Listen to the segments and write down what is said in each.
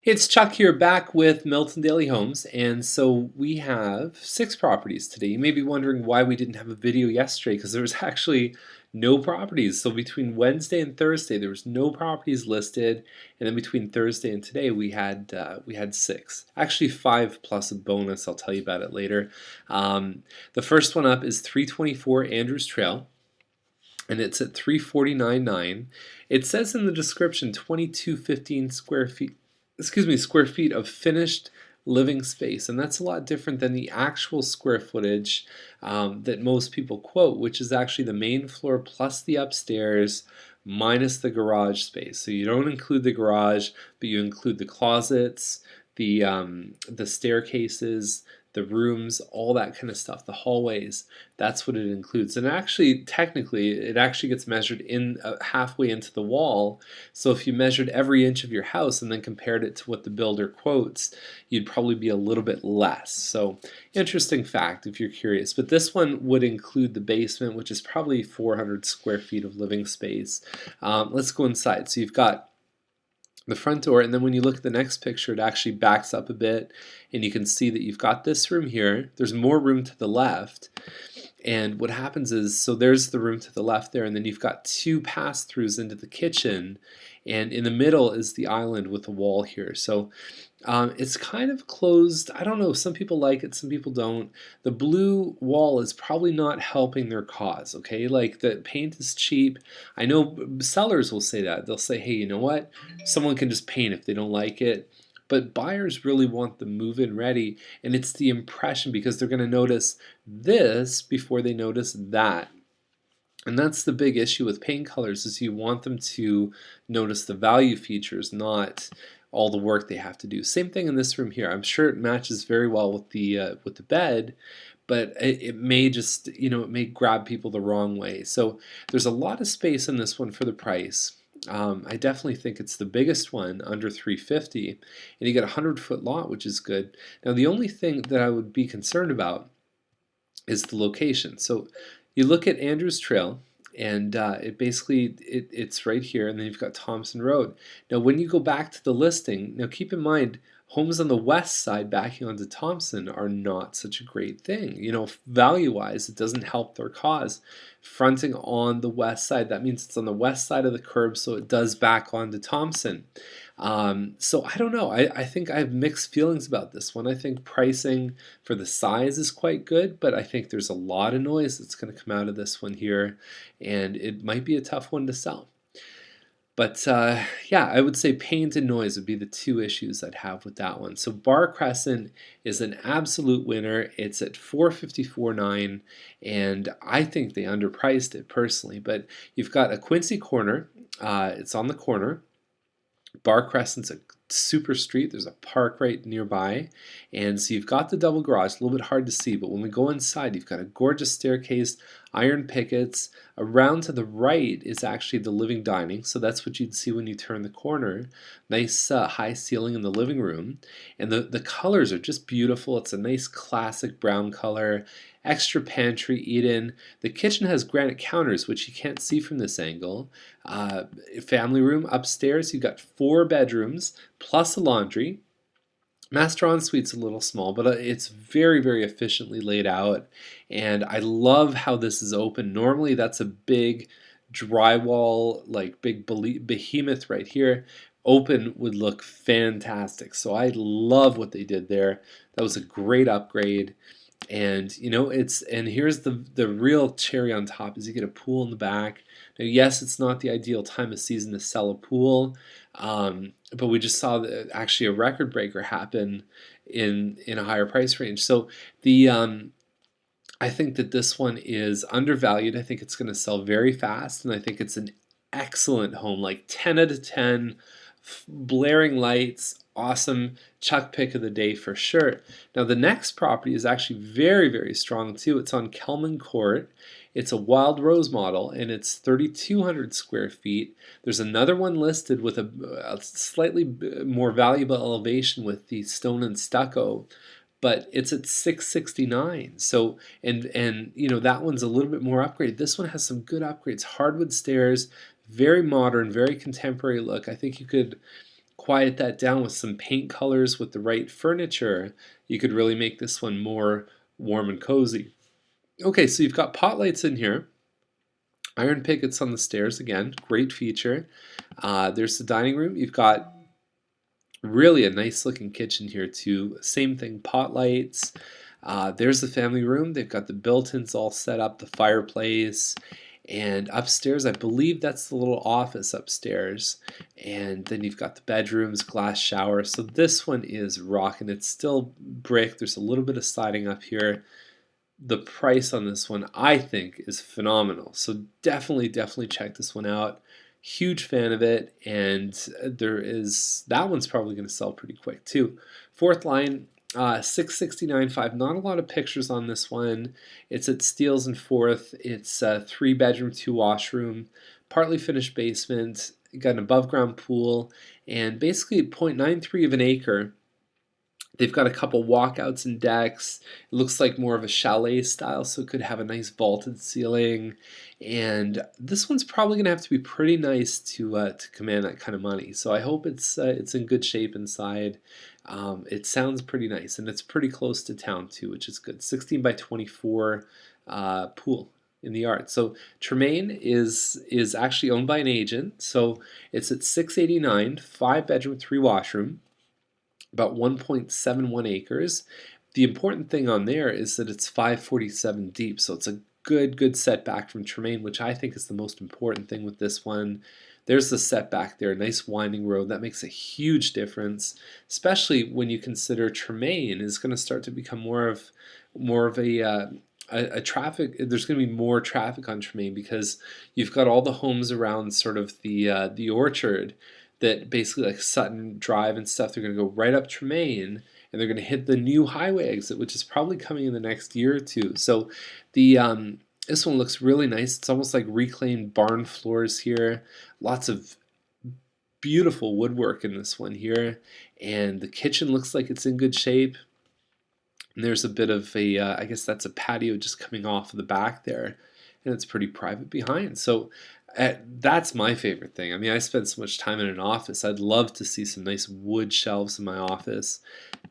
It's Chuck here back with Milton Daily Homes, and so we have 6 properties today. You may be wondering why we didn't have a video yesterday because there was actually no properties. So between Wednesday and Thursday there was no properties listed, and then between Thursday and today we had 6. Actually 5 plus a bonus. I'll tell you about it later. The first one up is 324 Andrews Trail, and it's at 349.9. It says in the description 2215 square feet of finished living space, and that's a lot different than the actual square footage that most people quote, which is actually the main floor plus the upstairs minus the garage space. So you don't include the garage, but you include the closets, the staircases, the rooms, all that kind of stuff, the hallways. That's what it includes. And actually, technically, it actually gets measured in halfway into the wall. So if you measured every inch of your house and then compared it to what the builder quotes, you'd probably be a little bit less. So interesting fact if you're curious. But this one would include the basement, which is probably 400 square feet of living space. Let's go inside. So you've got the front door, and then when you look at the next picture, it actually backs up a bit, and you can see that you've got this room here. There's more room to the left, and what happens is, so there's the room to the left there, and then you've got 2 pass-throughs into the kitchen, and in the middle is the island with a wall here. So it's kind of closed. I don't know, some people like it, some people don't. The blue wall is probably not helping their cause, okay? Like, the paint is cheap. I know sellers will say that. They'll say, hey, you know what? Someone can just paint if they don't like it. But buyers really want the move-in ready, and it's the impression, because they're going to notice this before they notice that. And that's the big issue with paint colors, is you want them to notice the value features, not all the work they have to do. Same thing in this room here. I'm sure it matches very well with the bed, but it may just, it may grab people the wrong way. So there's a lot of space in this one for the price. I definitely think it's the biggest one, under 350, and you get a 100-foot lot, which is good. Now the only thing that I would be concerned about is the location. So you look at Andrews Trail, and it's right here, and then you've got Thompson Road. Now when you go back to the listing, now keep in mind, homes on the west side backing onto Thompson are not such a great thing. Value-wise, it doesn't help their cause. Fronting on the west side, that means it's on the west side of the curb, so it does back onto Thompson. So I don't know. I think I have mixed feelings about this one. I think pricing for the size is quite good, but I think there's a lot of noise that's going to come out of this one here, and it might be a tough one to sell. But yeah, I would say paint and noise would be the 2 issues I'd have with that one. So Bar Crescent is an absolute winner. It's at $454.9, and I think they underpriced it personally. But you've got a Quincy corner. It's on the corner. Bar Crescent's a super street. There's a park right nearby, and so you've got the double garage. A little bit hard to see, but when we go inside, you've got a gorgeous staircase, iron pickets. Around to the right is actually the living dining, so that's what you'd see when you turn the corner. Nice high ceiling in the living room, and the colors are just beautiful. It's a nice classic brown color. Extra pantry, eat-in. The kitchen has granite counters, which you can't see from this angle. Family room upstairs. You've got 4 bedrooms plus a laundry. Master ensuite's a little small, but it's very, very efficiently laid out, and I love how this is open. Normally that's a big drywall, like big behemoth right here. Open would look fantastic, so I love what they did there. That was a great upgrade. And here's the real cherry on top, is you get a pool in the back. Now yes, it's not the ideal time of season to sell a pool, but we just saw actually a record breaker happen in a higher price range. So I think that this one is undervalued. I think it's going to sell very fast, and I think it's an excellent home, like 10 out of 10, blaring lights, awesome. Chuck pick of the day for sure. Now the next property is actually very, very strong too. It's on Kalman Court. It's a Wild Rose model, and it's 3,200 square feet. There's another one listed with a slightly more valuable elevation with the stone and stucco, but it's at $669. So and that one's a little bit more upgraded. This one has some good upgrades. Hardwood stairs, very modern, very contemporary look. I think you could quiet that down with some paint colors with the right furniture, you could really make this one more warm and cozy. Okay, so you've got pot lights in here. Iron pickets on the stairs again, great feature. There's the dining room. You've got really a nice looking kitchen here too. Same thing, pot lights. There's the family room. They've got the built-ins all set up, the fireplace. And upstairs, I believe that's the little office upstairs. And then you've got the bedrooms, glass shower. So this one is rocking. It's still brick. There's a little bit of siding up here. The price on this one, I think, is phenomenal. So definitely check this one out. Huge fan of it, and that one's probably going to sell pretty quick too. Fourth line, 669.5. Not a lot of pictures on this one. It's at Steeles and Fourth. It's a 3-bedroom, 2-washroom, partly finished basement. Got an above ground pool, and basically 0.93 of an acre. They've got a couple walkouts and decks. It looks like more of a chalet style, so it could have a nice vaulted ceiling. And this one's probably going to have to be pretty nice to command that kind of money. So I hope it's in good shape inside. It sounds pretty nice, and it's pretty close to town too, which is good. 16 by 24 pool in the yard. So Tremaine is actually owned by an agent. So it's at 689, 5-bedroom, 3-washroom. About 1.71 acres. The important thing on there is that it's 547 deep, so it's a good setback from Tremaine, which I think is the most important thing with this one. There's the setback there, a nice winding road. That makes a huge difference, especially when you consider Tremaine is going to start to become more of a traffic. There's going to be more traffic on Tremaine because you've got all the homes around sort of the orchard. That basically, like Sutton Drive and stuff, they're going to go right up Tremaine, and they're going to hit the new highway exit, which is probably coming in the next year or two. So this one looks really nice. It's almost like reclaimed barn floors here. Lots of beautiful woodwork in this one here, and the kitchen looks like it's in good shape. And there's a bit of I guess that's a patio just coming off of the back there, and it's pretty private behind. So that's my favorite thing. I mean, I spent so much time in an office. I'd love to see some nice wood shelves in my office.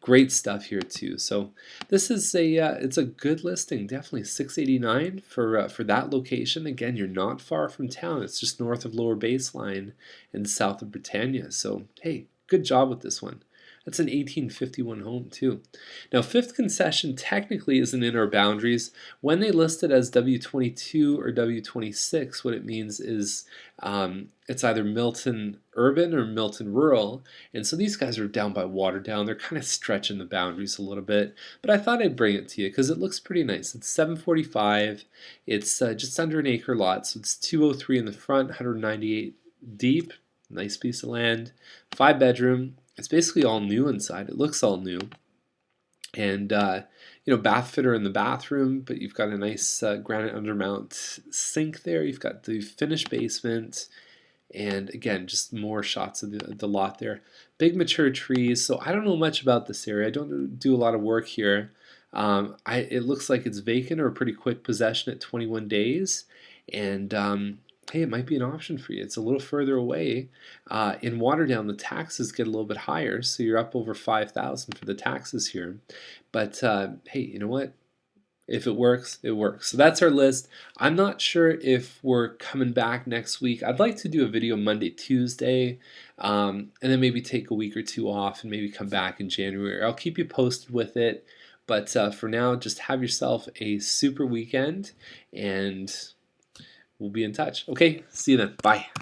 Great stuff here too. So this is it's a good listing. Definitely 689 for that location. Again, you're not far from town. It's just north of Lower Baseline and south of Britannia. So hey, good job with this one. That's an 1851 home too. Now, Fifth Concession technically isn't in our boundaries. When they list it as W22 or W26, what it means is it's either Milton Urban or Milton Rural. And so these guys are down by Waterdown. They're kind of stretching the boundaries a little bit. But I thought I'd bring it to you because it looks pretty nice. It's 745. It's just under an acre lot. So it's 203 in the front, 198 deep. Nice piece of land. 5-bedroom. It's basically all new inside. It looks all new. And, bath fitter in the bathroom, but you've got a nice granite undermount sink there. You've got the finished basement. And again, just more shots of the lot there. Big mature trees. So I don't know much about this area. I don't do a lot of work here. It looks like it's vacant or a pretty quick possession at 21 days. And hey, it might be an option for you. It's a little further away. In Waterdown, the taxes get a little bit higher, so you're up over $5,000 for the taxes here. But hey, you know what? If it works, it works. So that's our list. I'm not sure if we're coming back next week. I'd like to do a video Monday, Tuesday, and then maybe take a week or two off and maybe come back in January. I'll keep you posted with it. But for now, just have yourself a super weekend, and we'll be in touch. Okay, see you then. Bye.